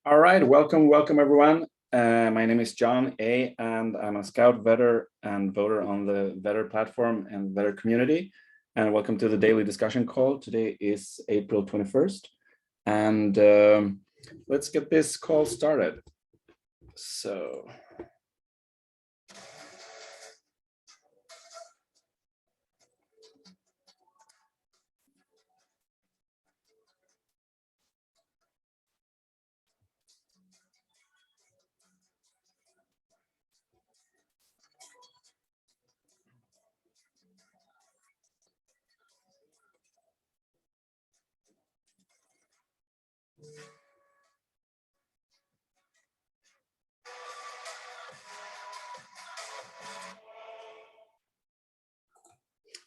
All right, welcome everyone. My name is John A, and I'm a Scout Vetter and voter on the Vetter platform and Vetter community. And welcome to the daily discussion call. Today is April 21st, and let's get this call started. So.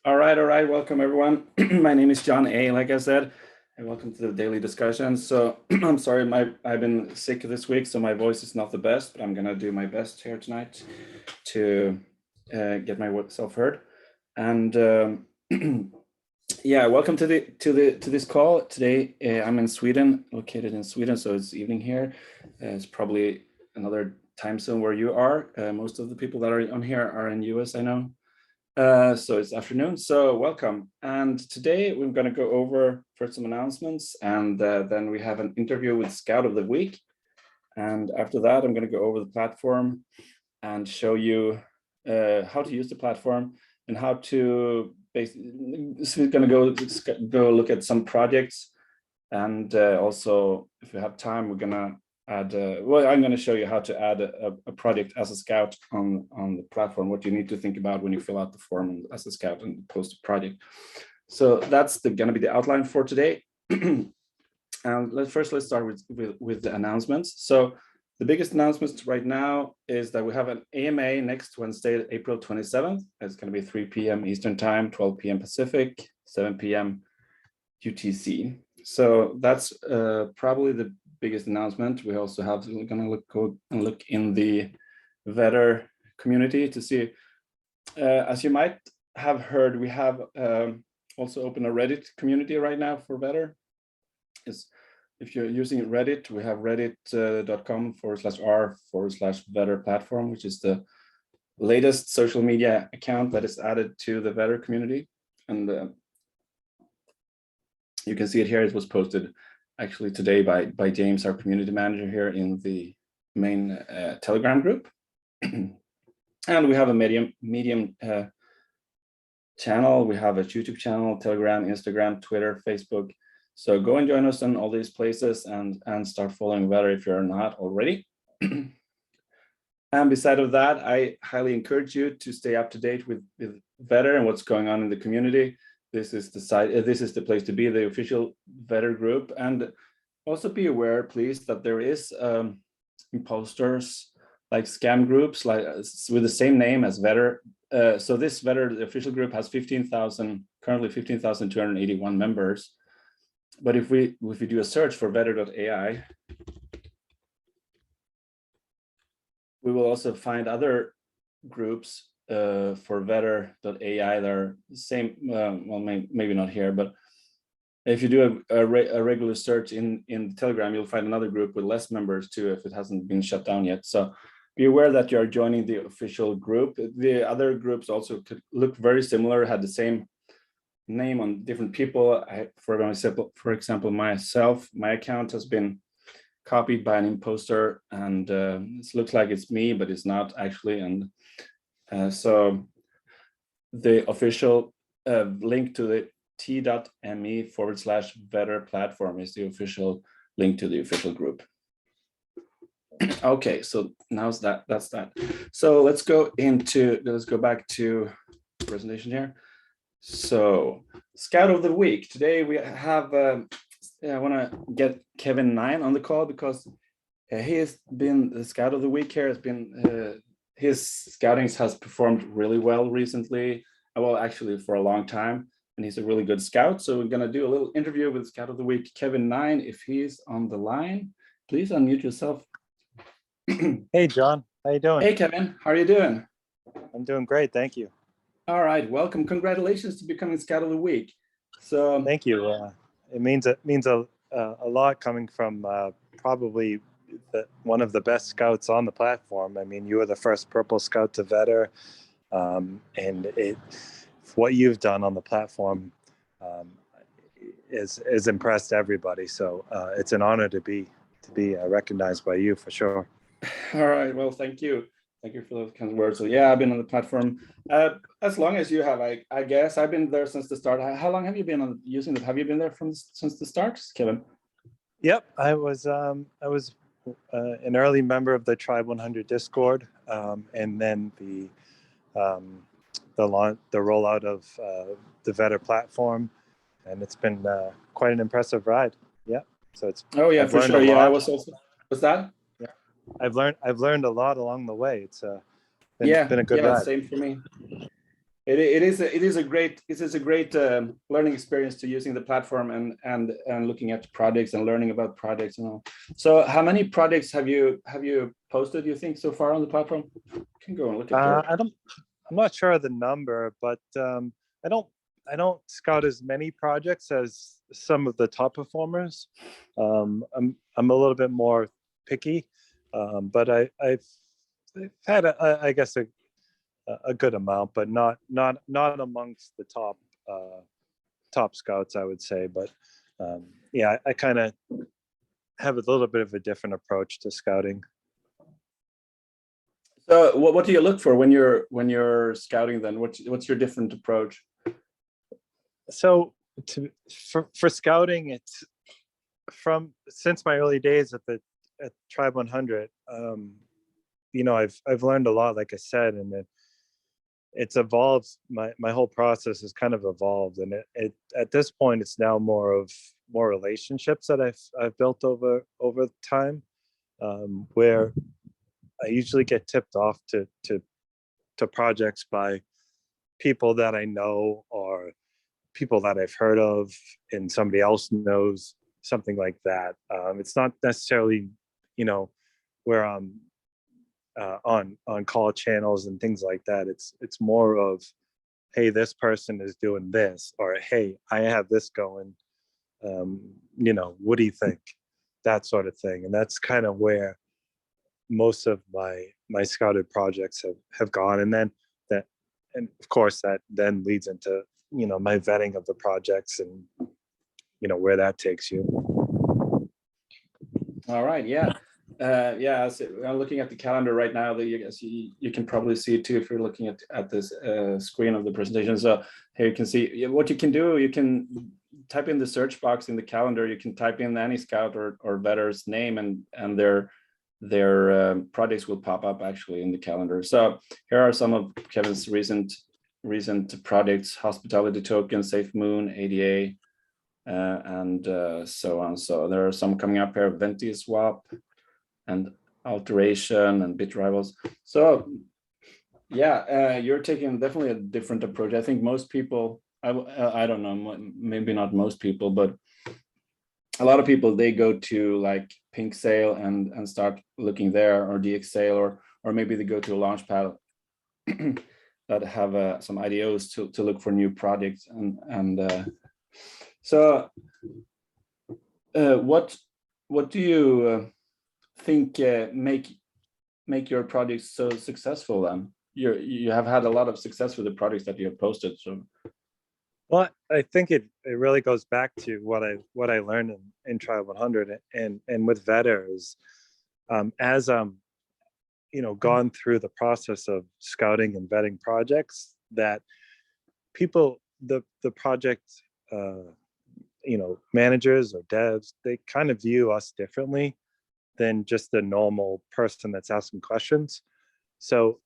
All right. Welcome everyone. My name is John A, like I said, and welcome to the daily discussion. So I'm sorry, I've been sick this week, so my voice is not the best, but I'm gonna do my best here tonight to get myself heard. And yeah, welcome to this call today. I'm in Sweden, located in Sweden, so it's evening here. It's probably another time zone where you are. Most of the people that are on here are in US, I know. So it's afternoon, so welcome. And today we're going to go over first some announcements, and then we have an interview with Scout of the Week. And after that, I'm going to go over the platform and show you how to use the platform and how to basically, so we're going to go look at some projects. And also, if we have time, we're going to add, well, I'm going to show you how to add a project as a Scout on the platform, what you need to think about when you fill out the form as a Scout and post a project. So that's going to be the outline for today. And let's start with the announcements. So the biggest announcements right now is that we have an AMA next Wednesday, April 27th. It's going to be 3 p.m. Eastern Time, 12 p.m. Pacific, 7 p.m. UTC. So that's probably the biggest announcement. We also have to go and look in the Vetter community to see. As you might have heard, we have also opened a Reddit community right now for Vetter. If you're using Reddit, we have reddit.com/r/Vetter platform, which is the latest social media account that is added to the Vetter community. And you can see it here. It was posted actually today by James, our community manager here in the main Telegram group. And we have a Medium channel. We have a YouTube channel, Telegram, Instagram, Twitter, Facebook. So go and join us on all these places and start following Vetter if you're not already. And beside of that, I highly encourage you to stay up to date with Vetter and what's going on in the community. This is the site. This is the place to be, the official Vetter group. And also be aware, please, that there is imposters, like scam groups, like with the same name as Vetter. So this Vetter, the official group, has currently 15,281 members. But if we do a search for vetter.ai, we will also find other groups for vetter.ai that are the same. Well, maybe not here, but if you do a regular search in Telegram, you'll find another group with less members too, if it hasn't been shut down yet. So be aware that you are joining the official group. The other groups also could look very similar, had the same name on different people. For example, myself, my account has been copied by an imposter, and it looks like it's me, but it's not actually. And so the official link to the t.me/Vetter platform is the official link to the official group. Okay, so that's that. So let's go back to the presentation here. So Scout of the Week. Today we have, I want to get Kevin9 on the call because he has been the Scout of the Week here. Has been his scoutings has performed really well recently. Well, actually for a long time, and he's a really good scout. So we're going to do a little interview with Scout of the Week, Kevin9. If he's on the line, please unmute yourself. Hey, John. How you doing? Hey, Kevin. How are you doing? I'm doing great. Thank you. All right. Welcome. Congratulations to becoming Scout of the Week. So thank you. It means a lot coming from probably one of the best scouts on the platform. I mean, you were the first Purple Scout to vetter, and what you've done on the platform is impressed everybody. So it's an honor to be recognized by you for sure. All right. Well, thank you. Thank you for those kind of words. So yeah, I've been on the platform as long as you have. I guess I've been there since the start. How long have you been on using it? Have you been there since the start, Kevin? Yep, I was an early member of the Tribe 100 Discord, and then the rollout of the Vetter platform, and it's been quite an impressive ride. Yeah, so it's. Oh yeah, I've for learned sure. a lot. Yeah, I was also. Was that? Yeah, I've learned a lot along the way. It's been a good ride. Same for me. It is a great learning experience to using the platform and looking at projects and learning about projects and all. So how many projects have you posted, you think, so far on the platform? You can go and look at your... I'm not sure of the number, but I don't scout as many projects as some of the top performers. I'm a little bit more picky, but I've had I guess a good amount, but not amongst the top scouts, I would say. But yeah, I kind of have a little bit of a different approach to scouting. So what do you look for when you're scouting then? What's your different approach? So for scouting, it's since my early days at Tribe 100. You know, I've learned a lot, like I said, and it's evolved. My whole process has kind of evolved, and it at this point it's now more relationships that I've built over time, where I usually get tipped off to projects by people that I know or people that I've heard of, and somebody else knows, something like that. It's not necessarily, you know, where I'm on call channels and things like that. It's more of, hey, this person is doing this, or hey, I have this going. You know, what do you think? That sort of thing, and that's kind of where most of my scouted projects have gone, and then of course that then leads into, you know, my vetting of the projects and, you know, where that takes you. All right. Yeah. Yeah, so I'm looking at the calendar right now. That you can probably see it too if you're looking at this screen of the presentation. So here you can see what you can do. You can type in the search box in the calendar. You can type in any scout or vetter's name, and their projects will pop up actually in the calendar. So here are some of Kevin's recent projects: Hospitality Token, Safe Moon, ADA, and so on. So there are some coming up here: Venti Swap, and Alteration, and Bit Rivals. So yeah, you're taking definitely a different approach. I think most people, I don't know, maybe not most people, but a lot of people, they go to like Pink Sale and start looking there, or DX Sale, or maybe they go to a Launchpad that have some IDOs to look for new projects. And so what do you think make your projects so successful then? You have had a lot of success with the projects that you have posted. So well, I think it really goes back to what I learned in Tribe 100 and with Vetter is, as you know, gone through the process of scouting and vetting projects, that people, the project you know, managers or devs, they kind of view us differently than just the normal person that's asking questions. So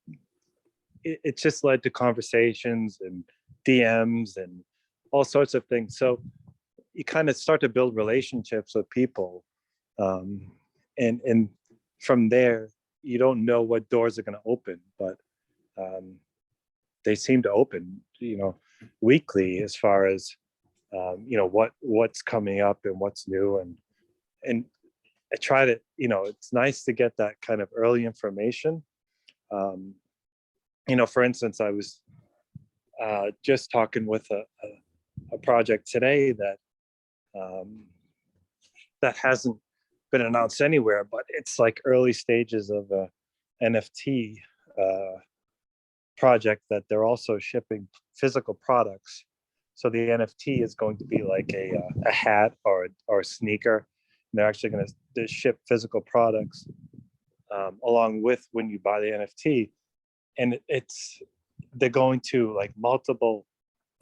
it just led to conversations and DMs and all sorts of things. So you kind of start to build relationships with people, and from there you don't know what doors are going to open, but they seem to open, you know, weekly, as far as you know, what's coming up and what's new, and I try to, you know, it's nice to get that kind of early information. You know, for instance, I was just talking with a project today that that hasn't been announced anywhere, but it's like early stages of a NFT project that they're also shipping physical products. So the NFT is going to be like a hat or a sneaker. And they're actually going to ship physical products along with when you buy the NFT. And they're going to like multiple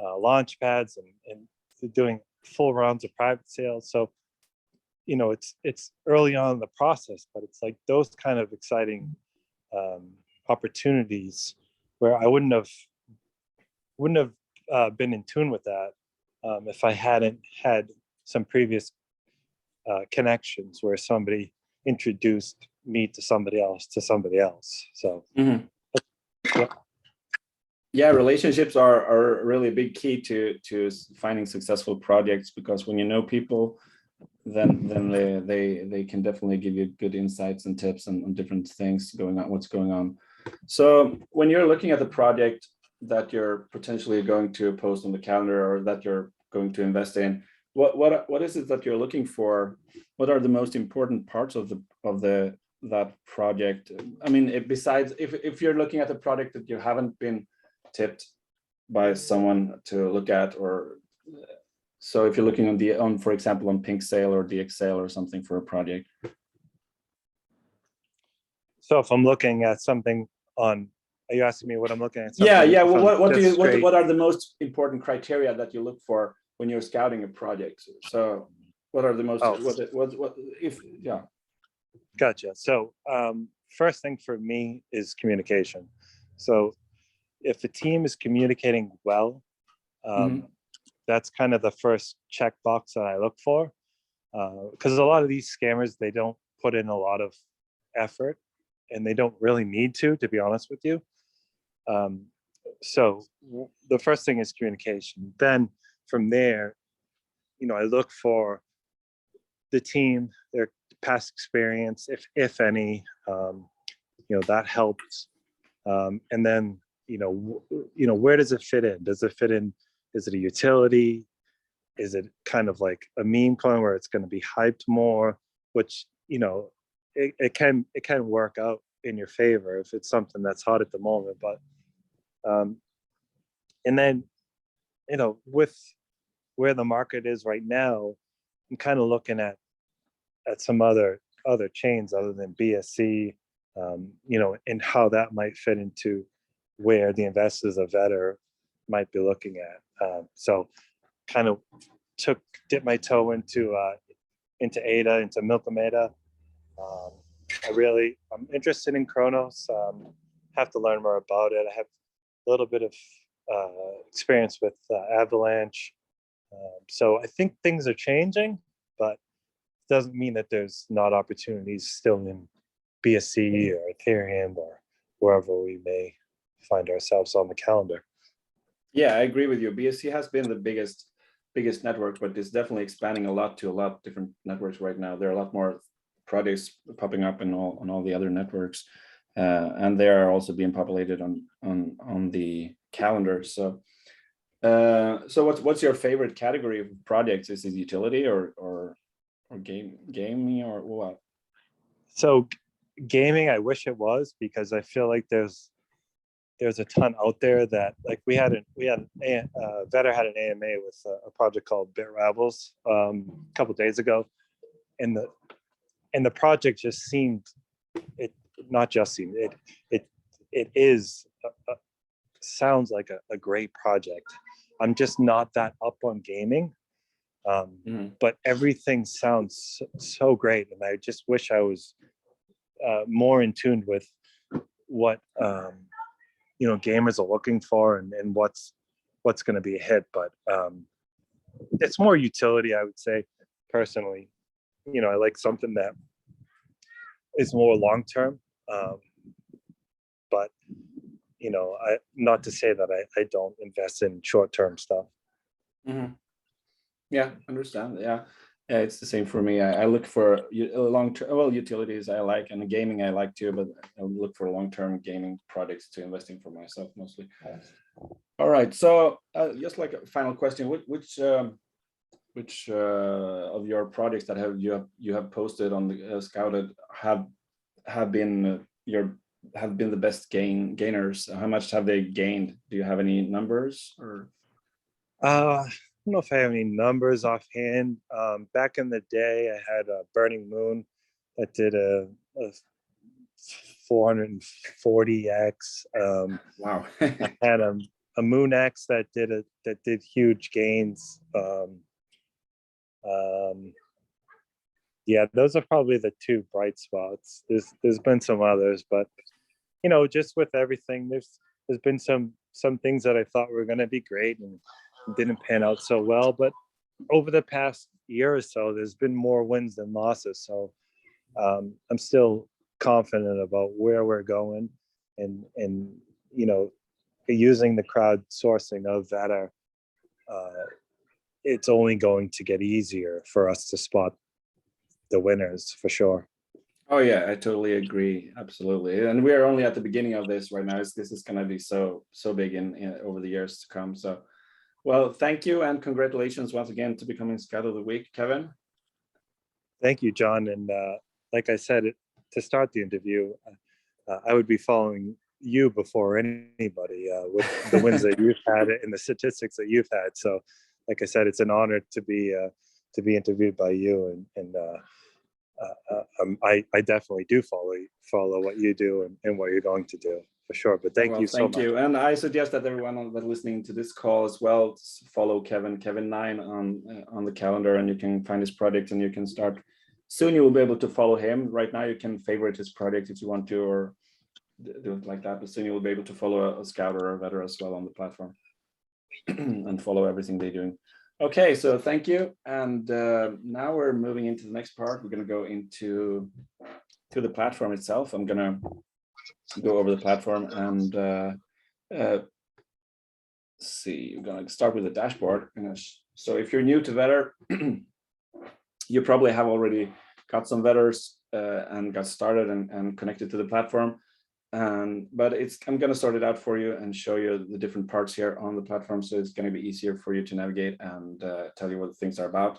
launch pads and they're doing full rounds of private sales. So, you know, it's early on in the process, but it's like those kind of exciting opportunities where I wouldn't have been in tune with that if I hadn't had some previous connections where somebody introduced me to somebody else. So yeah. Yeah, relationships are really a big key to finding successful projects, because when you know people, then they can definitely give you good insights and tips on different things what's going on. So when you're looking at the project that you're potentially going to post on the calendar or that you're going to invest in, what is it that you're looking for? What are the most important parts of that project? I mean, besides if you're looking at a project that you haven't been tipped by someone to look at, or so if you're looking on for example on Pink Sale or DX Sale or something for a project. So if I'm looking at something on, are you asking me what I'm looking at? Yeah. Well, what are the most important criteria that you look for when you're scouting a project? So what are the most yeah. Gotcha. So first thing for me is communication. So if the team is communicating well, that's kind of the first checkbox that I look for, because a lot of these scammers, they don't put in a lot of effort, and they don't really need to be honest with you. So the first thing is communication. Then from there, you know, I look for the team, their past experience, if any, you know, that helps. And then, you know, where does it fit in? Does it fit in? Is it a utility? Is it kind of like a meme coin where it's going to be hyped more? Which, you know, it can work out in your favor if it's something that's hot at the moment. But and then, you know, with where the market is right now, I'm kind of looking at some other chains other than BSC, you know, and how that might fit into where the investors of Vetter might be looking at. So kind of dipped my toe into ADA, into Milkameda. I'm interested in Kronos. Have to learn more about it. I have a little bit of experience with Avalanche. So I think things are changing, but it doesn't mean that there's not opportunities still in BSC or Ethereum or wherever we may find ourselves on the calendar. Yeah, I agree with you. BSC has been the biggest network, but it's definitely expanding a lot to a lot of different networks right now. There are a lot more projects popping up on all the other networks, and they are also being populated on the calendar. So what's your favorite category of projects? Is it utility or gaming or what? So gaming, I wish it was, because I feel like there's a ton out there that, like, Vetter had an AMA with a project called BitRavels a couple days ago, and the project just seemed, it is sounds like a great project. I'm just not that up on gaming, but everything sounds so great, and I just wish I was more in tune with what you know, gamers are looking for and what's going to be a hit. But it's more utility, I would say, personally. You know, I like something that is more long term, but you know, not to say that I don't invest in short term stuff. Yeah, understand. Yeah, it's the same for me. I look for long-term, well, utilities I like, and gaming I like too, but I look for long-term gaming projects to invest in for myself mostly. All right, so just like a final question, which of your projects that you have posted on the Scouted have been the best gainers? How much have they gained? Do you have any numbers or? I don't know if I have any numbers offhand. Back in the day, I had a Burning Moon that did a 440x. Wow. I had a Moon X that did huge gains. Yeah, those are probably the two bright spots. There's been some others, but just with everything, there's been some things that I thought were going to be great and didn't pan out so well. But over the past year or so, there's been more wins than losses. So I'm still confident about where we're going, and using the crowdsourcing of Vetter, it's only going to get easier for us to spot the winners for sure. Oh yeah, I totally agree. Absolutely. And we are only at the beginning of this right now. This is going to be so big in over the years to come. So, well, thank you and congratulations once again to becoming Scout of the Week, Kevin. Thank you, John. And like I said, to start the interview, I would be following you before anybody with the wins that you've had and the statistics that you've had. So, like I said, it's an honor to be interviewed by you, and I definitely do follow what you do and what you're going to do for sure. But thank you so much. Thank you. And I suggest that everyone that's listening to this call as well follow Kevin9 on the calendar, and you can find his project and you can start. Soon you will be able to follow him. Right now you can favorite his project if you want to, or do it like that. But soon you will be able to follow a Scout or a Vetter as well on the platform and follow everything they're doing. Okay, so thank you. And now we're moving into the next part. We're going to go into the platform itself. I'm going to go over the platform and see. We're going to start with the dashboard. So if you're new to Vetter, you probably have already got some Vetters and got started and connected to the platform. But I'm going to sort it out for you and show you the different parts here on the platform, so it's going to be easier for you to navigate and tell you what things are about,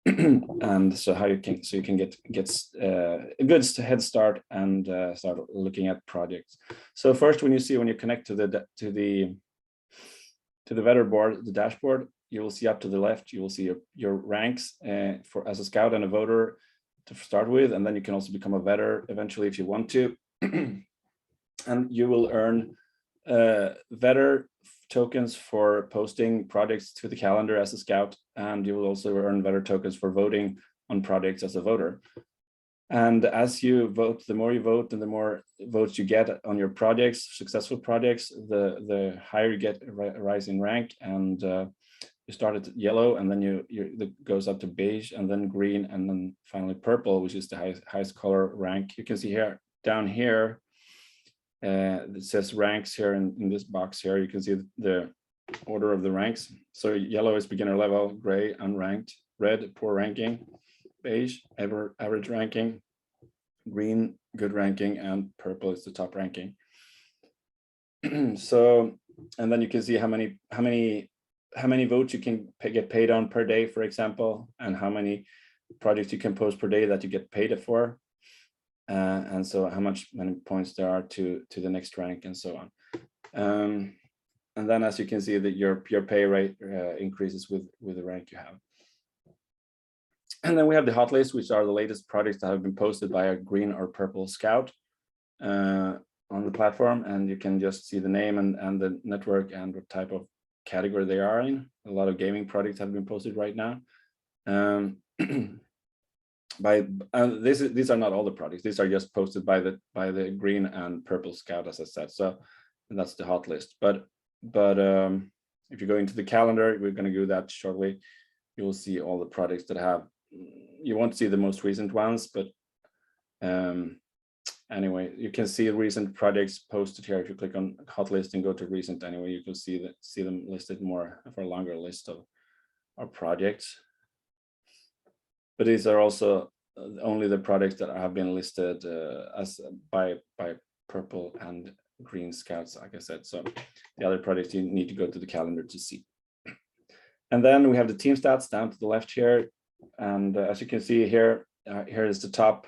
and so how you can get a good head start and start looking at projects. So first, when you connect to the Vetter board, the dashboard, you will see up to the left, you will see your ranks as a Scout and a voter to start with, and then you can also become a Vetter eventually if you want to. And you will earn Vetter tokens for posting projects to the calendar as a Scout, and you will also earn Vetter tokens for voting on projects as a voter. And as you vote, the more you vote and the more votes you get on your projects, successful projects, the higher you get a rise in rank. And you start at yellow, and then it goes up to beige, and then green, and then finally purple, which is the highest color rank. You can see here down here. It says ranks here in this box here. You can see the order of the ranks. So yellow is beginner level, gray unranked, red poor ranking, beige average ranking, green good ranking, and purple is the top ranking. So, and then you can see how many votes you can get paid on per day, for example, and how many projects you can post per day that you get paid for. And so how many points there are to the next rank, and so on. And then, as you can see, that your pay rate increases with the rank you have. And then we have the hot list, which are the latest projects that have been posted by a green or purple Scout on the platform. And you can just see the name and the network and what type of category they are in. A lot of gaming projects have been posted right now. These are not all the projects. These are just posted by the green and purple Scout, as I said. So that's the hot list. But if you go into the calendar, we're going to do that shortly. You will see all the projects that have. You won't see the most recent ones, but anyway, you can see recent projects posted here. If you click on hot list and go to recent, anyway, you can see them listed more for a longer list of our projects. But these are also only the projects that have been listed as by purple and green Scouts, like I said. So the other projects you need to go to the calendar to see. And then we have the team stats down to the left here. And as you can see here, here is the top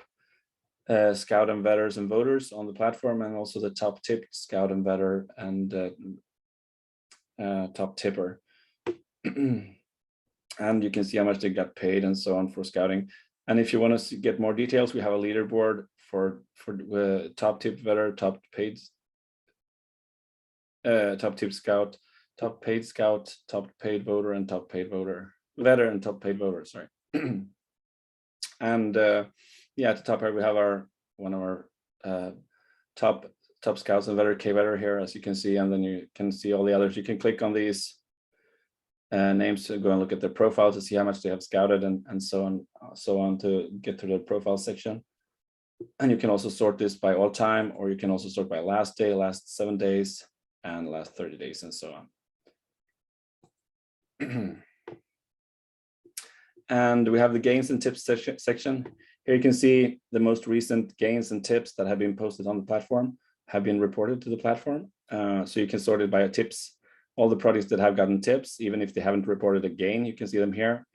scout and vetters and voters on the platform, and also the top tipped scout and vetter and top tipper. And you can see how much they got paid and so on for scouting. And if you want to get more details, we have a leaderboard for top tipped vetter, top paid top tipped scout, top paid scout, top paid voter, and top paid voter, vetter and top paid voter, sorry. And yeah, at the top here we have one of our top scouts and vetter, K-vetter here, as you can see, and then you can see all the others. You can click on these names to go and look at their profile to see how much they have scouted and so on to get to the profile section. And you can also sort this by all time, or you can also sort by last day, last 7 days, and last 30 days, and so on. And we have the gains and tips section. Here you can see the most recent gains and tips that have been posted on the platform have been reported to the platform. So you can sort it by tips. All the projects that have gotten tips, even if they haven't reported a gain, you can see them here.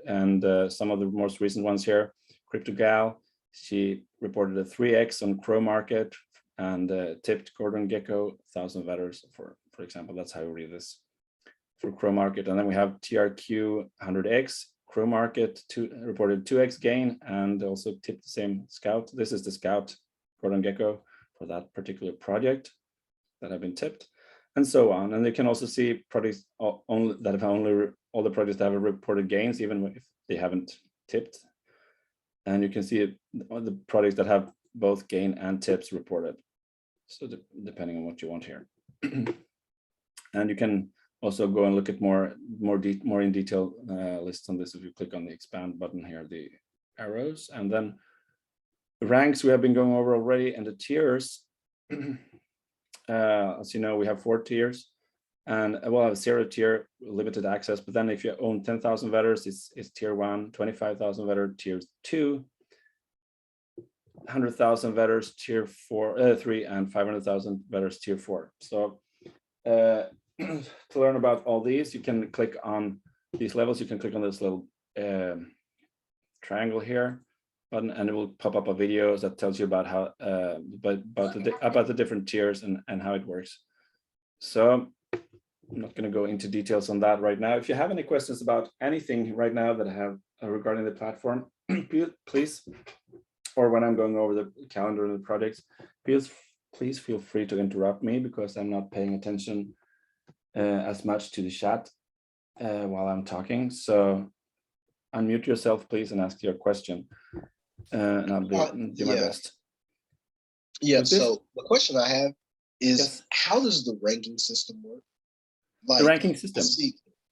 And some of the most recent ones here, CryptoGal, she reported a 3x on Crow Market and tipped Gordon Gecko 1,000 vetters, for example. That's how you read this for Crow Market. And then we have TRQ 100x, Crow Market reported 2x gain and also tipped the same scout. This is the scout Gordon Gecko for that particular project that have been tipped, and so on. And you can also see projects only that have all the projects that have reported gains, even if they haven't tipped. And you can see the projects that have both gain and tips reported. So depending on what you want here. And you can also go and look at more in detail lists on this if you click on the expand button here, the arrows. And then the ranks we have been going over already, and the tiers. As you know, we have 4 tiers, and we'll have a 0 tier, limited access. But then if you own 10,000 vetters, it's tier 1, 25,000 vetter, tier 2, 100,000 vetters, tier 3, and 500,000 vetters, tier 4. So to learn about all these, you can click on these levels. You can click on this little triangle here button, and it will pop up a video that tells you about how about the different tiers and how it works. So I'm not going to go into details on that right now. If you have any questions about anything right now that I have regarding the platform, please, or when I'm going over the calendar of the projects, please feel free to interrupt me, because I'm not paying attention as much to the chat while I'm talking. So unmute yourself, please, and ask your question. And I'll do my best. Yeah, so the question I have is, how does the ranking system work? Like, the ranking system.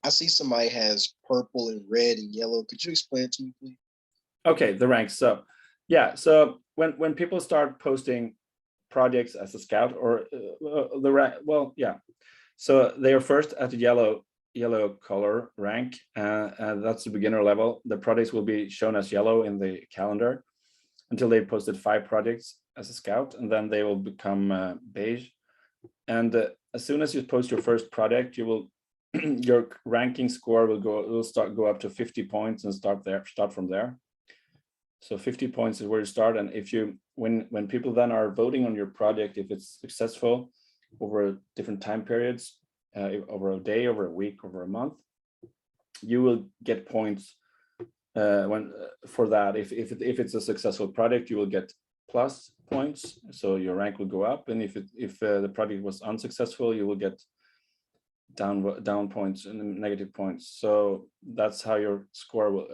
I see somebody has purple and red and yellow. Could you explain it to me, please? Okay, the ranks. So yeah, so when people start posting projects as a scout, or the rank, well, yeah. So they are first at the yellow color rank, and that's the beginner level. The projects will be shown as yellow in the calendar until they posted 5 projects as a scout, and then they will become beige. And as soon as you post your first project, you will your ranking score will go up to 50 points and start from there. So 50 points is where you start. And if you when people then are voting on your project, if it's successful over different time periods, over a day, over a week, over a month, you will get points for that. If it's a successful project, you will get plus points, so your rank will go up. And if the project was unsuccessful, you will get down points and negative points. So that's how your score will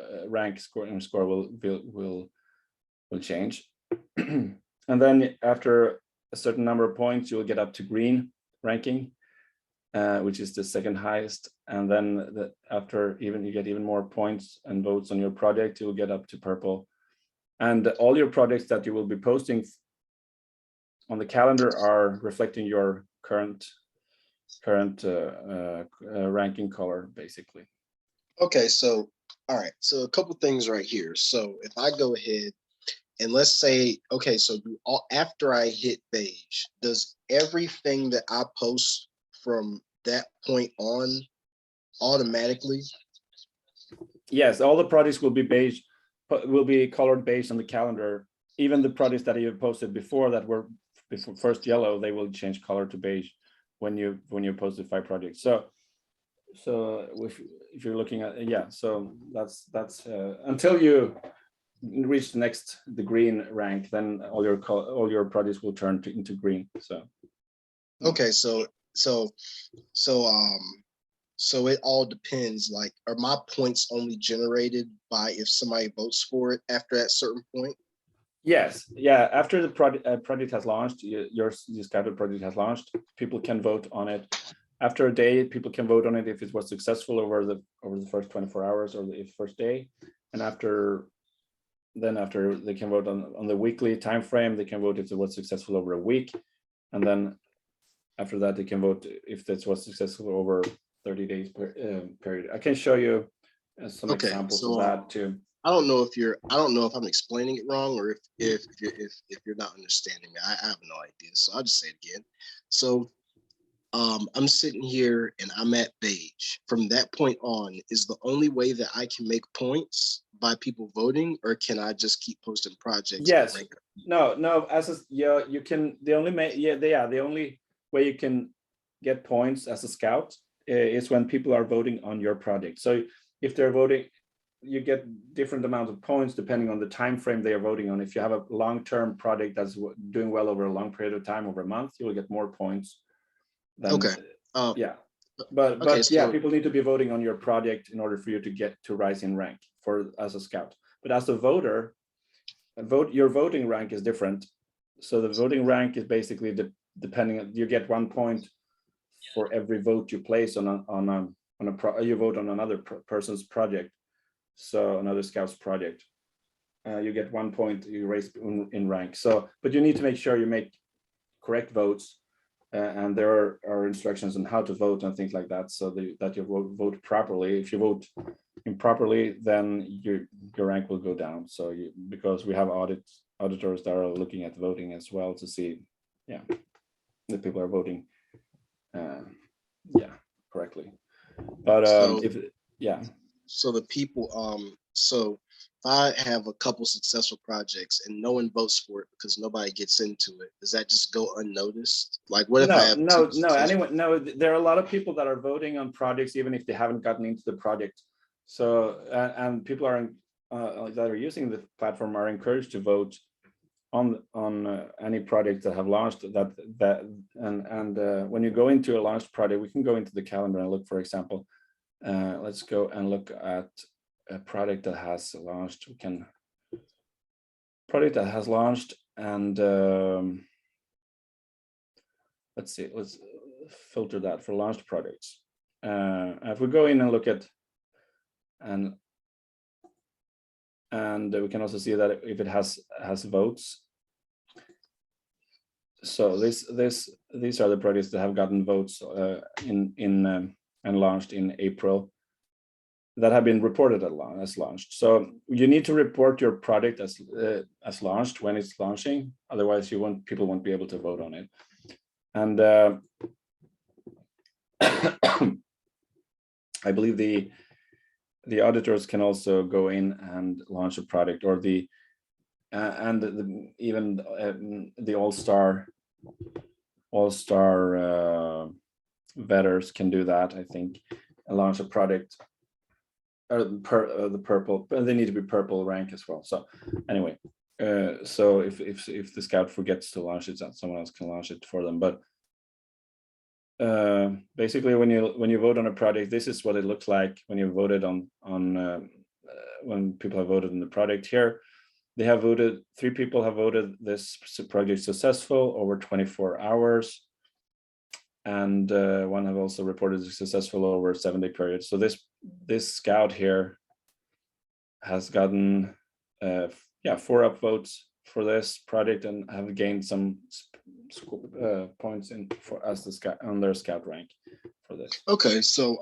score will change. And then after a certain number of points, you will get up to green ranking, which is the second highest. And then after you get even more points and votes on your project, you'll get up to purple. And all your projects that you will be posting on the calendar are reflecting your current ranking color, basically. Okay, so all right, so a couple things right here. So if I go ahead and let's say, okay, so after I hit beige, does everything that I post from that point on automatically Yes, all the projects will be beige, will be colored beige on the calendar. Even the projects that you posted before that were before first yellow, they will change color to beige when you posted 5 projects. So if you're looking at, yeah, so that's until you reach the green rank, then all your projects will turn into green. So okay, so it all depends. Like, are my points only generated by if somebody votes for it after that certain point? yes, yeah. After the project has launched, your scouted project has launched, people can vote on it. After a day, people can vote on it if it was successful over the first 24 hours or the first day, and after they can vote on the weekly time frame. They can vote if it was successful over a week, and then after that they can vote if this was successful over 30 days period. I can show you some Okay, examples so of that too. I don't know if I'm explaining it wrong, or if you're not understanding me. I have no idea. So I'll just say it again. So I'm sitting here and I'm at beige. From that point on, is the only way that I can make points by people voting, or can I just keep posting projects? Yes. No. You can. The only way you can get points as a scout is when people are voting on your project. So if they're voting, you get different amount of points depending on the time frame they are voting on. If you have a long-term project that's doing well over a long period of time, over a month, you will get more points than. Okay. Yeah. But okay, yeah, people need to be voting on your project in order for you to get to rise in rank as a scout. But as a voter, your voting rank is different. So the voting rank is basically depending on, you get 1 point for every vote you place you vote on another person's project. So another scout's project, you get 1 point, you raise in rank. So, but you need to make sure you make correct votes, and there are instructions on how to vote and things like that, so that you vote properly. If you vote improperly, then your rank will go down. So because we have auditors that are looking at voting as well to see, yeah, that people are voting, correctly. But so the people, so if I have a couple successful projects and no one votes for it because nobody gets into it, does that just go unnoticed? Like, what if I have there are a lot of people that are voting on projects even if they haven't gotten into the project. So and people are that are using the platform are encouraged to vote on any projects that have launched when you go into a launched project, we can go into the calendar and look, for example, let's go and look at a project that has launched. And let's see, let's filter that for launched projects. If we go in and look at, and we can also see that if it has votes. So these are the projects that have gotten votes and launched in April, that have been reported as launched. So you need to report your product as launched when it's launching. Otherwise, people won't be able to vote on it. And I believe the auditors can also go in and launch a product, or even the all-star vetters can do that, I think, and launch a product. The purple, but they need to be purple rank as well. So anyway, so if the scout forgets to launch it, someone else can launch it for them. But basically, when you vote on a project, this is what it looks like when you voted on when people have voted on the project. Here they have voted, 3 people have voted this project successful over 24 hours, and one have also reported successful over a 7-day period. So this scout here has gotten 4 upvotes for this project and have gained some points as the scout on their scout rank for this. Okay, so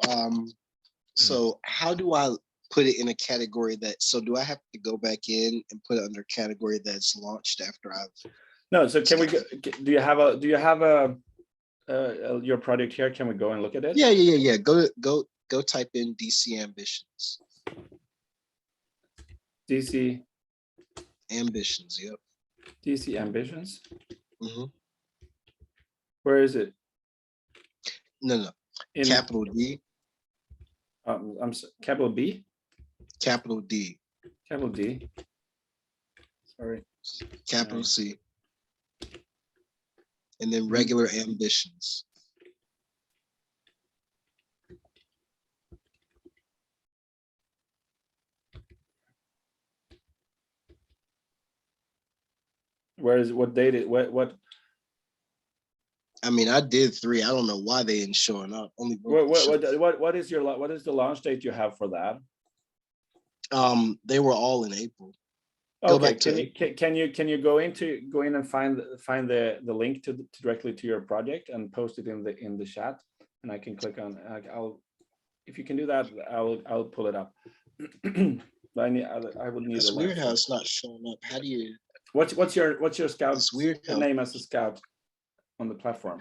so how do I put it in a category so do I have to go back in and put it under category that's launched after I've? No, so can we go, do you have a your project here? Can we go and look at it? Yeah. Go type in DC Ambitions. DC Ambitions. Yep. DC Ambitions. Hmm. Where is it? No. In Capital D. capital B. Capital D. Capital D. Sorry. Capital Right. C. And then regular ambitions. Where is what date? What? I mean, I did 3. I don't know why they ain't showing up. Only What is the launch date you have for that? They were all in April. Okay, can you go in and find the link directly to your project and post it in the chat, and I can click on. I'll if you can do that, I'll pull it up. But I would need. It's weird how it's not showing up. How do you? What's your scout? It's weird how name as a scout on the platform.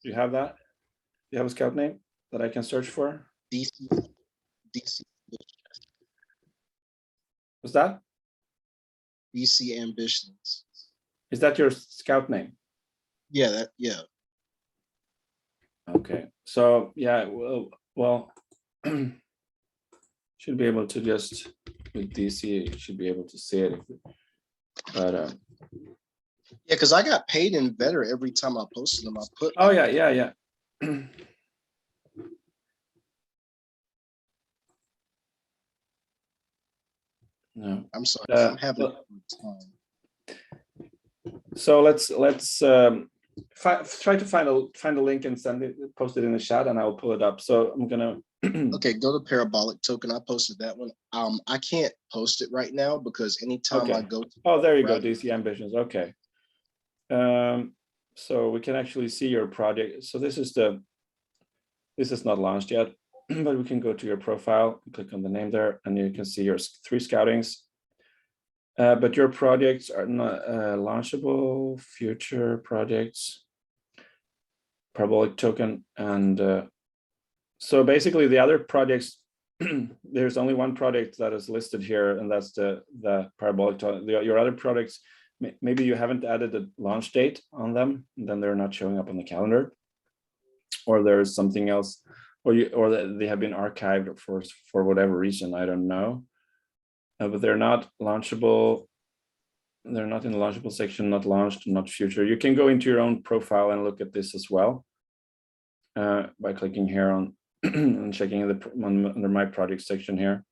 Do you have that? Do you have a scout name that I can search for? DC. What's that? DC Ambitions. Is that your scout name? Yeah. Okay. So yeah, well, should be able to just with DC should be able to see it. But yeah, because I got paid in better every time I posted them. I put. Oh yeah. No, I'm sorry. I'm having a hard time. So let's try to find a link and post it in the chat, and I'll pull it up. So I'm gonna. Okay, go to Parabolic Token. I posted that one. I can't post it right now because anytime I go. Oh, there you go. DC Ambitions. Okay. So we can actually see your project. So this is not launched yet, but we can go to your profile, click on the name there, and you can see your 3 scoutings. But your projects are not launchable, future projects, Parabolic Token, and so basically the other projects, there's only one project that is listed here, and that's the Parabolic Token. Your other projects, maybe you haven't added a launch date on them, and then they're not showing up on the calendar, or there's something else, or they have been archived for whatever reason, I don't know. But they're not launchable. They're not in the launchable section, not launched, not future. You can go into your own profile and look at this as well by clicking here on and checking under my project section here.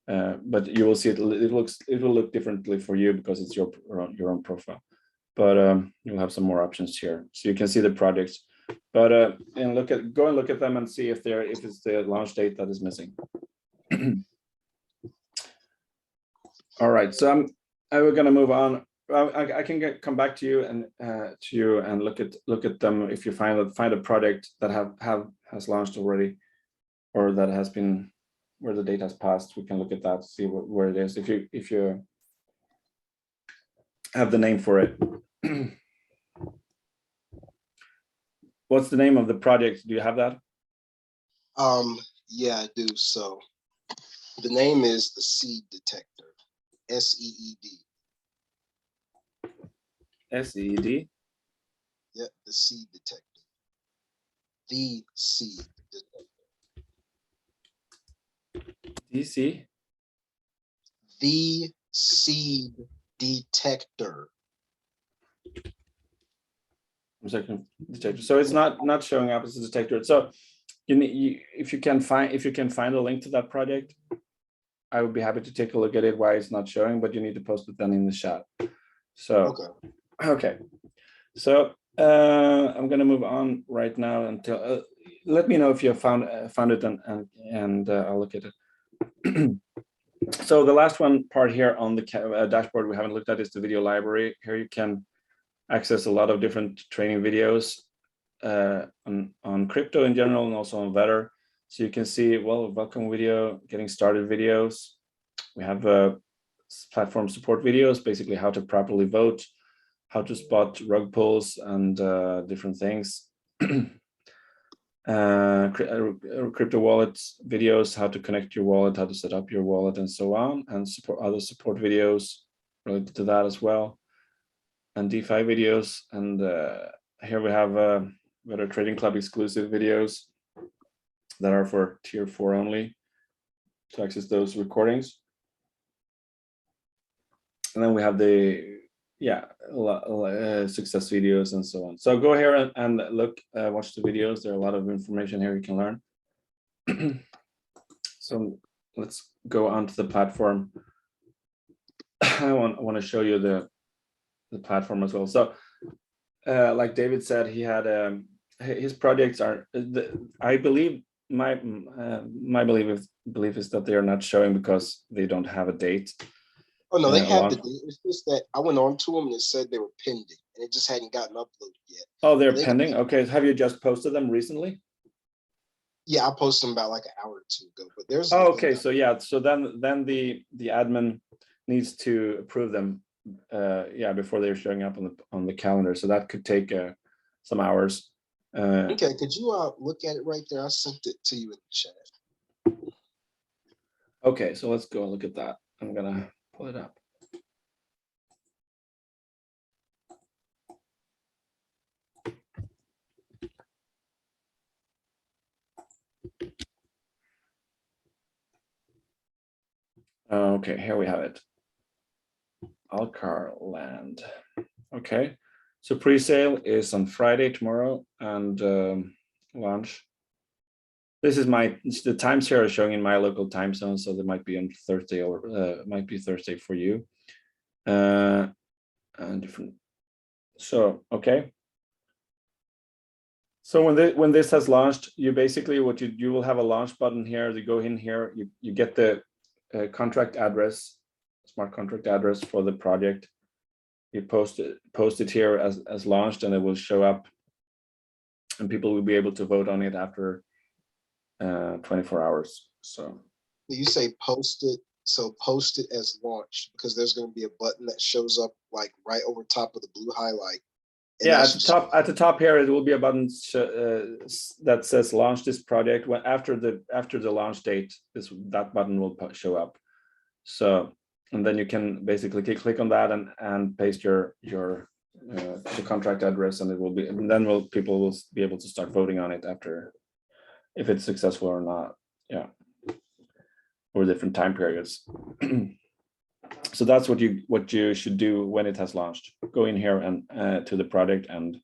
But you will see it will look differently for you because it's your own profile. But you'll have some more options here, so you can see the projects. But and go and look at them and see if it's the launch date that is missing. All right, so we're going to move on. I can come back to you and look at them. If you find a project that has launched already, or that has been where the date has passed, we can look at that, see where it is. If you have the name for it. What's the name of the project? Do you have that? Yeah, I do. So the name is the Seed Detector. SEED. SEED? Yep, the Seed Detector. The Seed Detector. DC? The Seed Detector. I'm second detector. So it's not showing up as a detector. So if you can find a link to that project, I would be happy to take a look at it, why it's not showing, but you need to post it then in the chat. So, okay. So I'm going to move on right now until, let me know if you have found it and I'll look at it. So the last part here on the dashboard we haven't looked at is the video library. Here you can access a lot of different training videos on crypto in general and also on Vetter. So you can see, well, welcome video, getting started videos. We have platform support videos, basically how to properly vote, how to spot rug pulls and different things. crypto wallets videos, how to connect your wallet, how to set up your wallet, and so on, and other support videos related to that as well, and DeFi videos. And here we have Better Trading Club exclusive videos that are for tier 4 only to access those recordings. And then we have the success videos and so on. So go here and look, watch the videos. There are a lot of information here you can learn. So let's go onto the platform. I want to show you the platform as well. So like David said, he had his projects are, I believe my belief is that they are not showing because they don't have a date. Oh no, they have the date. It's just that I went on to them and it said they were pending, and it just hadn't gotten uploaded yet. Oh, they're pending. Okay, have you just posted them recently? Yeah, I posted them about like an hour or two ago. But there's okay, so yeah, so then the admin needs to approve them, before they're showing up on the calendar. So that could take some hours. Okay, could you look at it right there? I sent it to you in the chat. Okay, so let's go and look at that. I'm gonna pull it up. Okay, here we have it. Alcar Land. Okay, so pre-sale is on Friday, tomorrow, and launch. This is the times here are showing in my local time zone, so they might be on Thursday, or might be Thursday for you. And different. So okay. So when this has launched, you basically you will have a launch button here. You go in here, you get the contract address, smart contract address for the project. You post it here as launched, and it will show up, and people will be able to vote on it after 24 hours. So you say post it, so post it as launched, because there's going to be a button that shows up like right over top of the blue highlight. Yeah, at the top here, it will be a button that says launch this project. When after the launch date, that button will show up. So, and then you can basically click on that and paste your the contract address, and it will be, and then people will be able to start voting on it after, if it's successful or not. Yeah, or different time periods. So that's what you should do when it has launched. Go in here and to the project and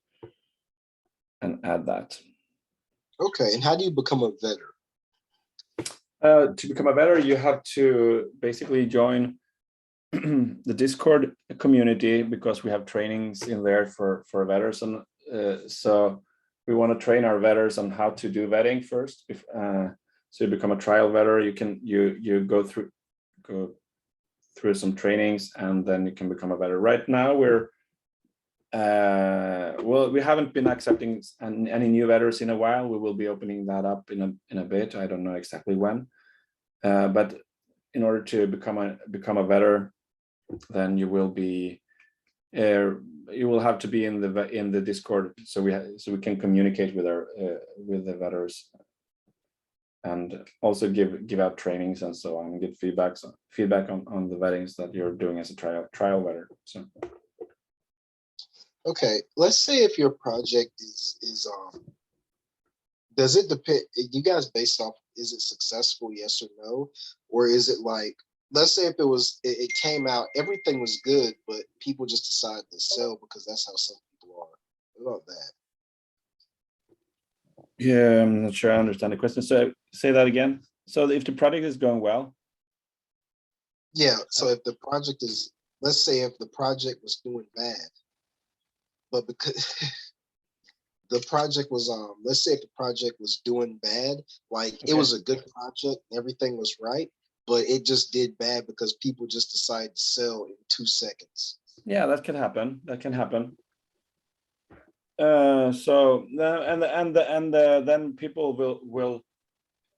add that. Okay, and how do you become a vetter? To become a vetter, you have to basically join the Discord community, because we have trainings in there for vetters, and so we want to train our vetters on how to do vetting first. So you become a trial vetter, you go through some trainings, and then you can become a vetter. Right now we haven't been accepting any new vetters in a while. We will be opening that up in a bit. I don't know exactly when, but in order to become a vetter, then you will have to be in the Discord, so we can communicate with the vetters, and also give out trainings and so on, and get feedback on the vettings that you're doing as a trial vetter. So okay, let's say if your project is does it depend, you guys based off, is it successful, yes or no? Or is it like, let's say if it came out, everything was good, but people just decided to sell because that's how some people are. What about that? yeah, I'm not sure I understand the question. So say that again. So if the project is going well. Yeah, so if the project is, let's say if the project was doing bad, but because the project was let's say if the project was doing bad, like it was a good project, everything was right, but it just did bad because people just decided to sell in 2 seconds. Yeah, that can happen. So then people will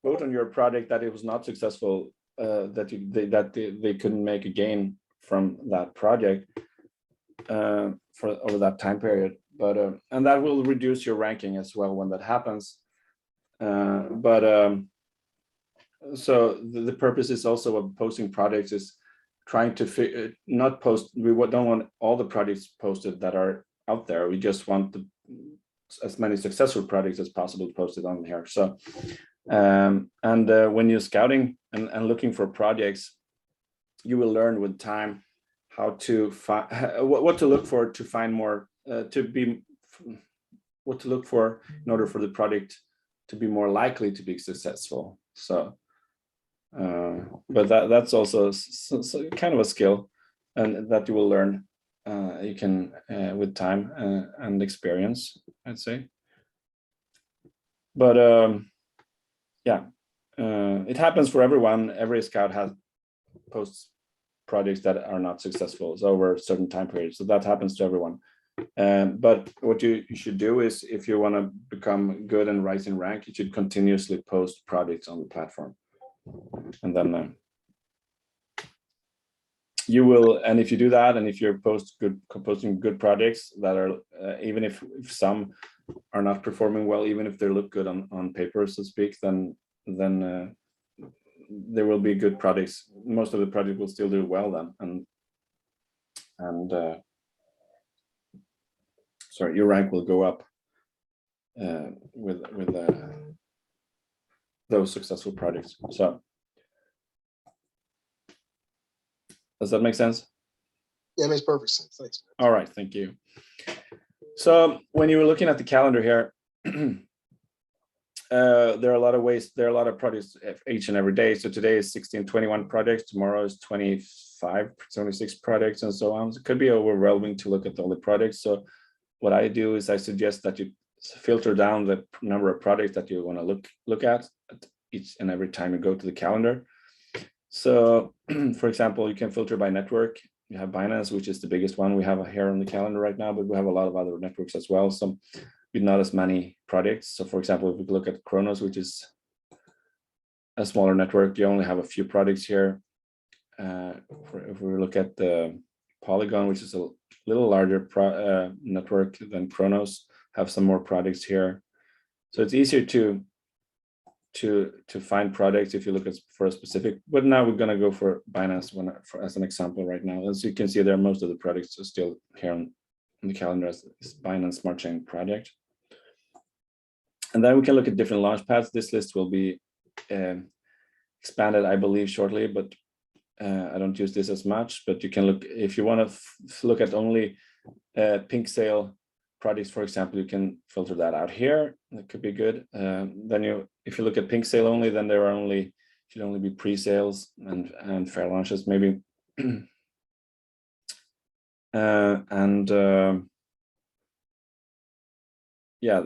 vote on your project that it was not successful, that they couldn't make a gain from that project for over that time period. But and that will reduce your ranking as well when that happens. So the purpose is also of posting projects is trying to not post. We don't want all the projects posted that are out there. We just want as many successful projects as possible posted on here. So when you're scouting and looking for projects, you will learn with time how to find what to look for to find more what to look for in order for the project to be more likely to be successful. So but that's also kind of a skill and that you will learn you can with time and experience, I'd say. But yeah, it happens for everyone. Every scout has posts projects that are not successful over a certain time period, so that happens to everyone. But what you should do is, if you want to become good and rise in rank, you should continuously post projects on the platform, and then you will. And if you do that, and if you're posting good projects that are even if some are not performing well, even if they look good on paper, so to speak, then there will be good projects. Most of the project will still do well then, and sorry, your rank will go up with those successful projects. So does that make sense? Yeah, it makes perfect sense. Thanks, man. All right, thank you. So when you were looking at the calendar here, there are a lot of ways, there are a lot of projects each and every day. So today is 21 projects, tomorrow is 26 projects, and so on. So it could be overwhelming to look at all the projects. So what I do is I suggest that you filter down the number of projects that you want to look at each and every time you go to the calendar. So for example, you can filter by network. You have Binance, which is the biggest one we have here on the calendar right now, but we have a lot of other networks as well, some with not as many projects. So for example, if we look at Kronos, which is a smaller network, you only have a few projects here. If we look at the Polygon, which is a little larger network than Kronos, have some more projects here. So it's easier to find projects if you look for a specific, but now we're going to go for Binance as an example right now. As you can see there, most of the projects are still here on the calendar as Binance Smart Chain project. And then we can look at different launch pads. This list will be expanded, I believe, shortly, but I don't use this as much. But you can look, if you want to look at only pink sale projects, for example, you can filter that out here. That could be good. Then if you look at pink sale only, then there are should only be pre-sales and fair launches, maybe. Yeah,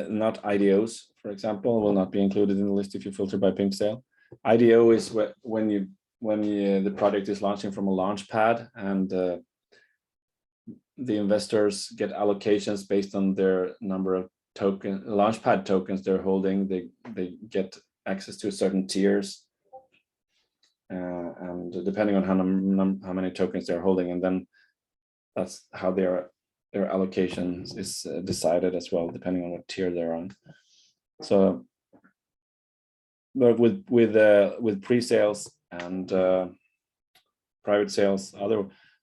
not IDOs, for example, will not be included in the list if you filter by pink sale. IDO is when the project is launching from a launch pad, and the investors get allocations based on their number of launchpad tokens they're holding. They get access to certain tiers, and depending on how many tokens they're holding, and then that's how their allocation is decided as well, depending on what tier they're on. So, but with pre-sales and private sales,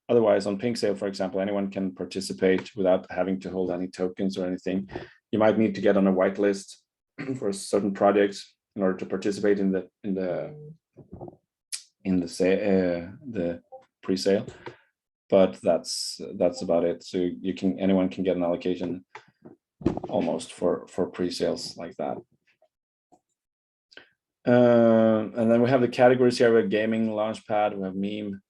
otherwise on pink sale, for example, anyone can participate without having to hold any tokens or anything. You might need to get on a whitelist for certain projects in order to participate in the pre-sale, but that's about it. So anyone can get an allocation almost for pre-sales like that. And then we have the categories here. We have gaming, launchpad, we have meme,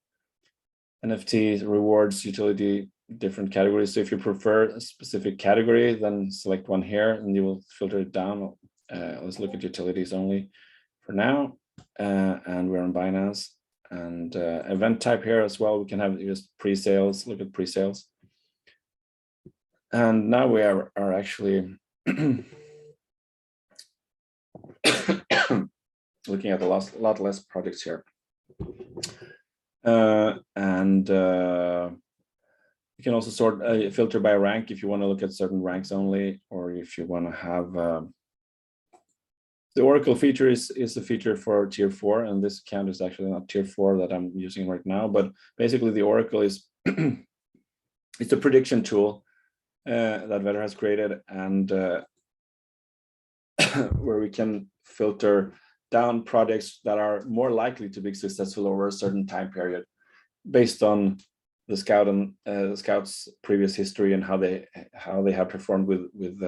NFTs, rewards, utility, different categories. So if you prefer a specific category, then select one here and you will filter it down. Let's look at utilities only for now. And we're on Binance. And event type here as well. We can have just pre-sales, look at pre-sales. And now we are actually looking at a lot less projects here. And you can also filter by rank if you want to look at certain ranks only, or if you want to have The Oracle feature is a feature for tier 4, and this account is actually not tier 4 that I'm using right now, but basically the Oracle is it's a prediction tool that Vedder has created, and where we can filter down projects that are more likely to be successful over a certain time period based on the scout and the scout's previous history and how they have performed with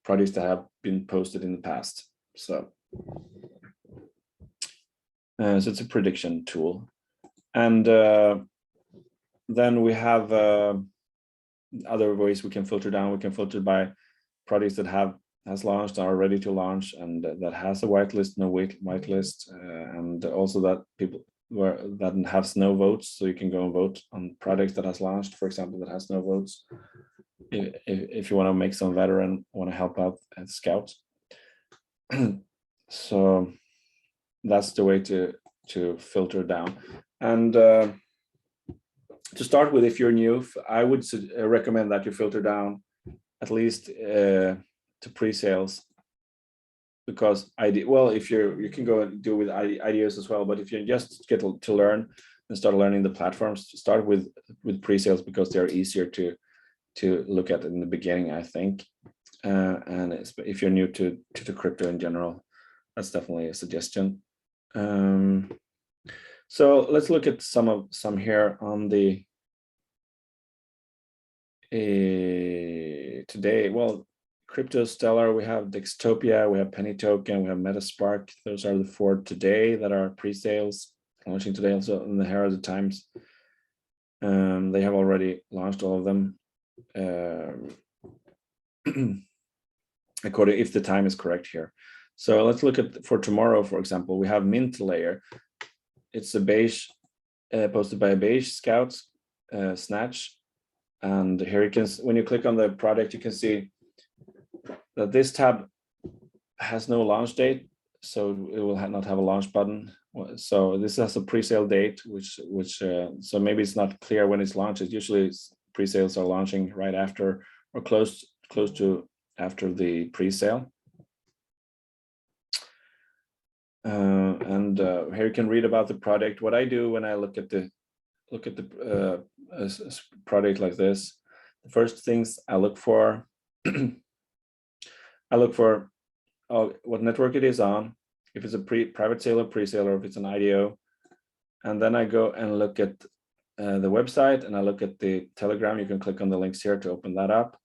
projects that have been posted in the past. So it's a prediction tool, and then we have other ways we can filter down. We can filter by projects that has launched, are ready to launch, and that has a whitelist, no whitelist, and also that people that has no votes, so you can go and vote on projects that has launched, for example, that has no votes. If you want to make some veteran, want to help out at Scout. So that's the way to filter down. And to start with, if you're new, I would recommend that you filter down at least to pre-sales, because if you can go and do with ideas as well, but if you just get to learn and start learning the platforms, start with pre-sales, because they're easier to look at in the beginning, I think. And if you're new to crypto in general, that's definitely a suggestion. So let's look at some here on the today. Well, Crypto Stellar, we have Dextopia, we have Penny Token, we have Metaspark. Those are the 4 today that are pre-sales, launching today. Also, in the here are the times. They have already launched all of them. According, if the time is correct here. So let's look at for tomorrow, for example, we have Mint Layer. It's a beige posted by a beige scout snatch. And here you can, when you click on the product, you can see that this tab has no launch date, so it will not have a launch button. So this has a pre-sale date, which so maybe it's not clear when it's launched. Usually pre-sales are launching right after or close to after the pre-sale. And here you can read about the product. What I do when I look at the product like this, the first things I look for, what network it is on, if it's a private sale or pre-sale, or if it's an IDO, and then I go and look at the website, and I look at the Telegram. You can click on the links here to open that up,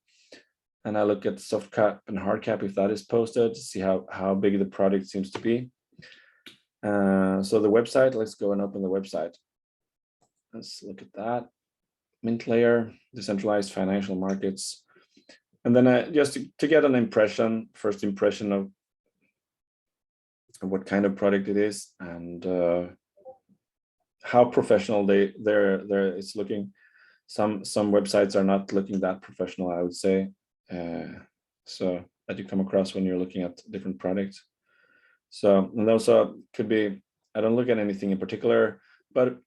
and I look at soft cap and hard cap if that is posted, to see how big the product seems to be. So the website, let's go and open the website. Let's look at that. Mint Layer, decentralized financial markets. And then just to get an first impression of what kind of product it is, and how professional it's looking. Some websites are not looking that professional, I would say. So that you come across when you're looking at different products. So, and also could be, I don't look at anything in particular, but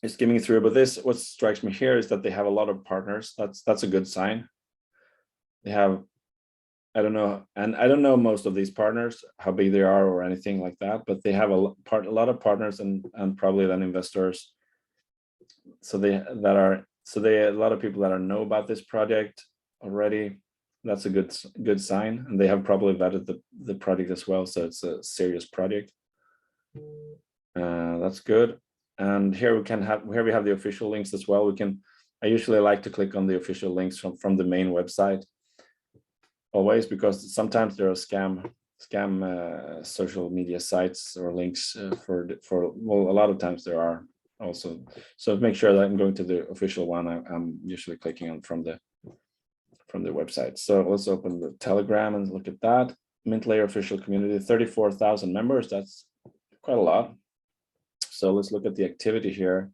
it's skimming through. But what strikes me here is that they have a lot of partners. That's a good sign. They have, I don't know, and I don't know most of these partners, how big they are or anything like that, but they have a lot of partners and probably then investors. So a lot of people that know about this project already. That's a good sign, and they have probably vetted the project as well, so it's a serious project. That's good. And here we have the official links as well. I usually like to click on the official links from the main website always, because sometimes there are scam social media sites or links well, a lot of times there are also. So make sure that I'm going to the official one. I'm usually clicking on from the website. So let's open the Telegram and look at that. Mint Layer official community, 34,000 members. That's quite a lot. So let's look at the activity here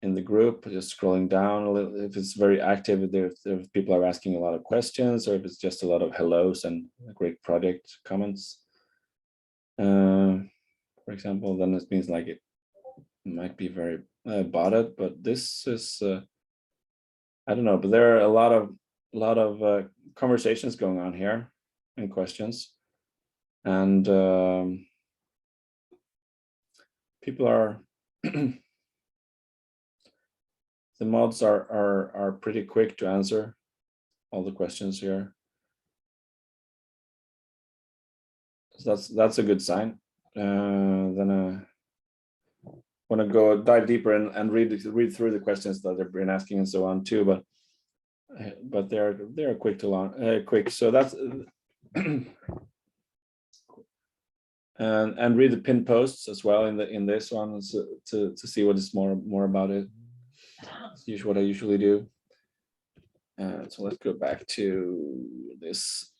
in the group. Just scrolling down a little. If it's very active, if people are asking a lot of questions, or if it's just a lot of hellos and great project comments, for example, then it means like it might be very botted. But this is I don't know, but there are a lot of conversations going on here and questions, and people are the mods are pretty quick to answer all the questions here. So that's a good sign. Then I want to go dive deeper and read through the questions that they've been asking and so on too, but they're quick to launch, quick. So that's and read the pinned posts as well in this one, so, to see what is more about it. It's usually what I usually do. So let's go back to this,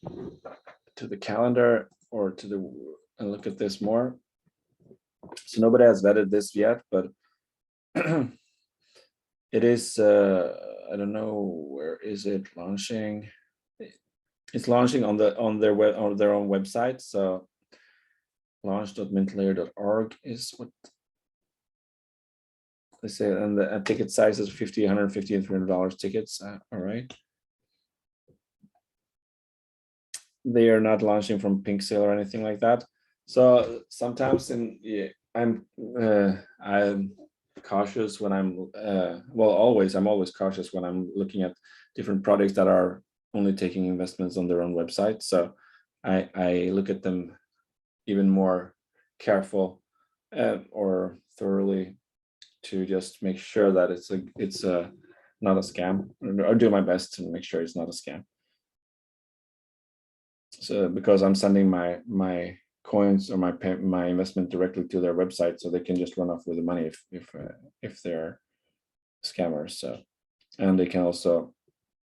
to the calendar, or to the, and look at this more. So nobody has vetted this yet, but it is, I don't know, where is it launching? It's launching on their own website. So launch.mintlayer.org is what they say, and the ticket size is $50, $150, and $300 tickets. All right. They are not launching from Pink Sale or anything like that. So sometimes I'm cautious when I'm I'm always cautious when I'm looking at different products that are only taking investments on their own website. So I look at them even more careful or thoroughly to just make sure that it's not a scam, or do my best to make sure it's not a scam. So because I'm sending my coins or my investment directly to their website, so they can just run off with the money if they're scammers. So, and they can also,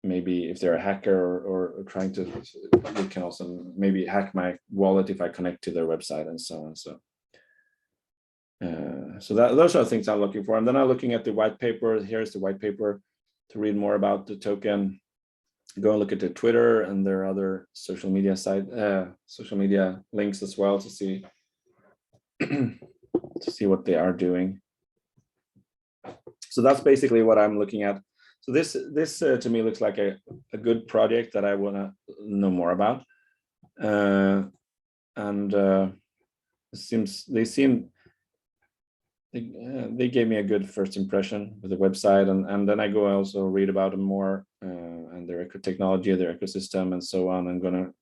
maybe if they're a hacker or trying to, they can also maybe hack my wallet if I connect to their website and so on. So those are things I'm looking for. And then I'm looking at the white paper. Here's the white paper to read more about the token. Go and look at their Twitter and their other social media links as well, to see what they are doing. So that's basically what I'm looking at. So this to me looks like a good project that I want to know more about. They gave me a good first impression with the website, and then I go also read about them more, and their technology, their ecosystem, and so on. I'm gonna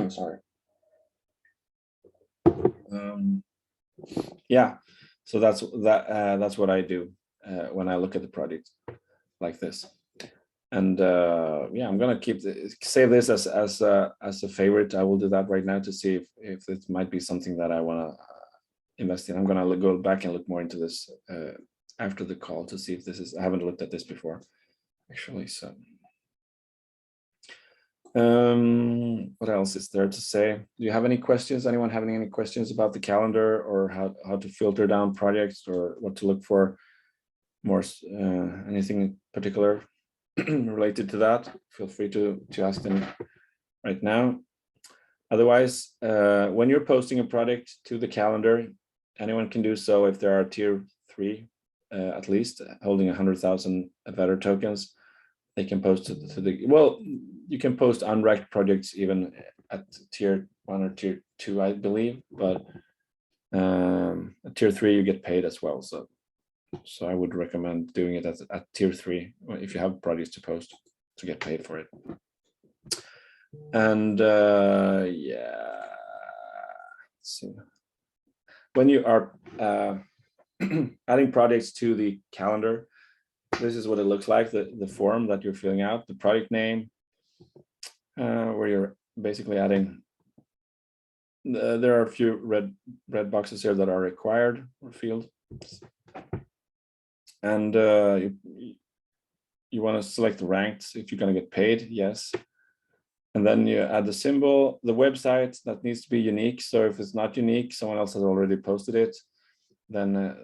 sorry. Yeah, so that's what I do when I look at the project like this. And yeah, I'm gonna save this as a favorite. I will do that right now to see if it might be something that I want to invest in. I'm gonna go back and look more into this after the call to see if this is. I haven't looked at this before, actually. So, what else is there to say? Do you have any questions? Anyone having any questions about the calendar, or how to filter down projects, or what to look for? More anything in particular related to that? Feel free to ask them right now. Otherwise, when you're posting a product to the calendar, anyone can do so if there are tier 3 at least holding 100,000 Avatar tokens. They can post to the, well, you can post unranked projects even at tier 1 or tier 2, I believe, but at tier 3 you get paid as well. So I would recommend doing it at tier 3 if you have projects to post to get paid for it. And yeah, let's see. When you are adding projects to the calendar, this is what it looks like, the form that you're filling out, the project name, where you're basically adding. There are a few red boxes here that are required or field. And you want to select ranked if you're going to get paid, yes. And then you add the symbol, the website that needs to be unique. So if it's not unique, someone else has already posted it, then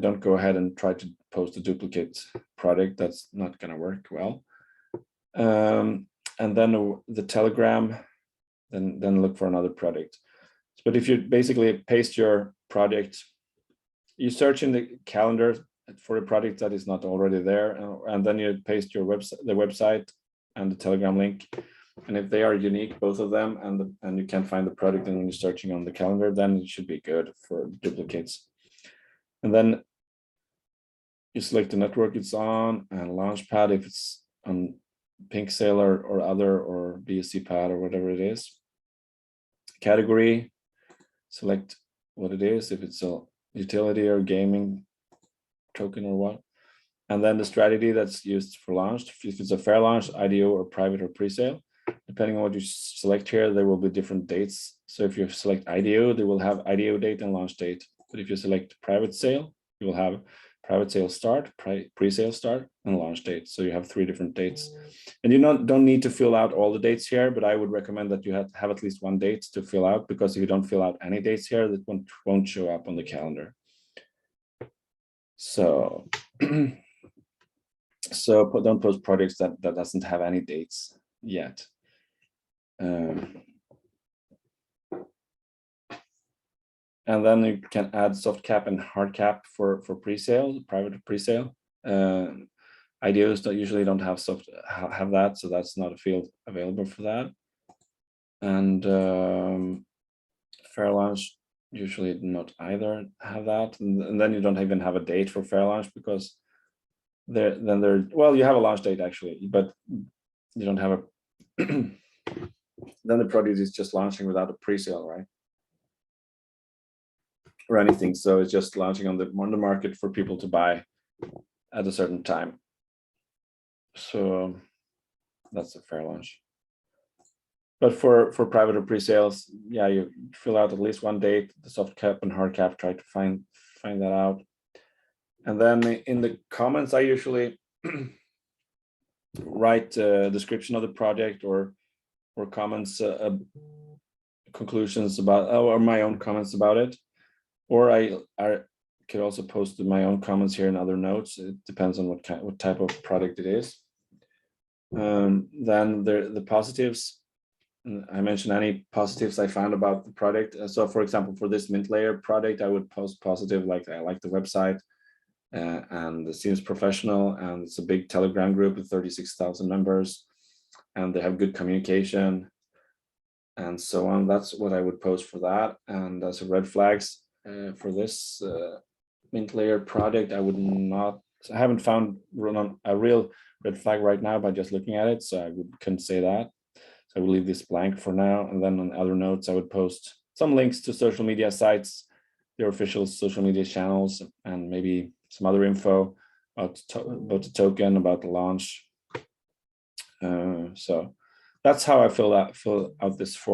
don't go ahead and try to post a duplicate product. That's not going to work well. And then the Telegram, then look for another product. But if you basically paste your project, you search in the calendar for a product that is not already there, and then you paste your website and the Telegram link. And if they are unique, both of them, and you can't find the product, and when you're searching on the calendar, then it should be good for duplicates. And then you select the network it's on, and Launchpad if it's on Pink Sailor or other, or BSC Pad or whatever it is. Category, select what it is, if it's a utility or gaming token or what. And then the strategy that's used for launch, if it's a fair launch, IDO, or private or pre-sale. Depending on what you select here, there will be different dates. So if you select IDO, they will have IDO date and launch date. But if you select private sale, you will have private sale start, pre-sale start, and launch date. So you have 3 different dates. And you don't need to fill out all the dates here, but I would recommend that you have at least 1 date to fill out, because if you don't fill out any dates here, that won't show up on the calendar. So, so don't post projects that doesn't have any dates yet. And then you can add soft cap and hard cap for pre-sale, private pre-sale. IDOs usually don't have that, so that's not a field available for that. And fair launch usually not either have that, and then you don't even have a date for fair launch, because well, you have a launch date actually, but you don't have a then the product is just launching without a pre-sale, right? Or anything. So it's just launching on the market for people to buy at a certain time. So that's a fair launch. But for private or pre-sales, yeah, you fill out at least 1 date, the soft cap and hard cap, try to find that out. And then in the comments, I usually write a description of the project, or comments, conclusions about, or my own comments about it. Or I could also post my own comments here in other notes. It depends on what type of product it is. Then the positives. I mentioned any positives I found about the product. So for example, for this mint layer product, I would post positive, like I like the website, and it seems professional, and it's a big Telegram group with 36,000 members, and they have good communication, and so on. That's what I would post for that. And as a red flags for this mint layer product, I haven't found a real red flag right now by just looking at it, so I couldn't say that. So I will leave this blank for now. And then on other notes, I would post some links to social media sites, their official social media channels, and maybe some other info about the token, about the launch. So that's how I fill out this form.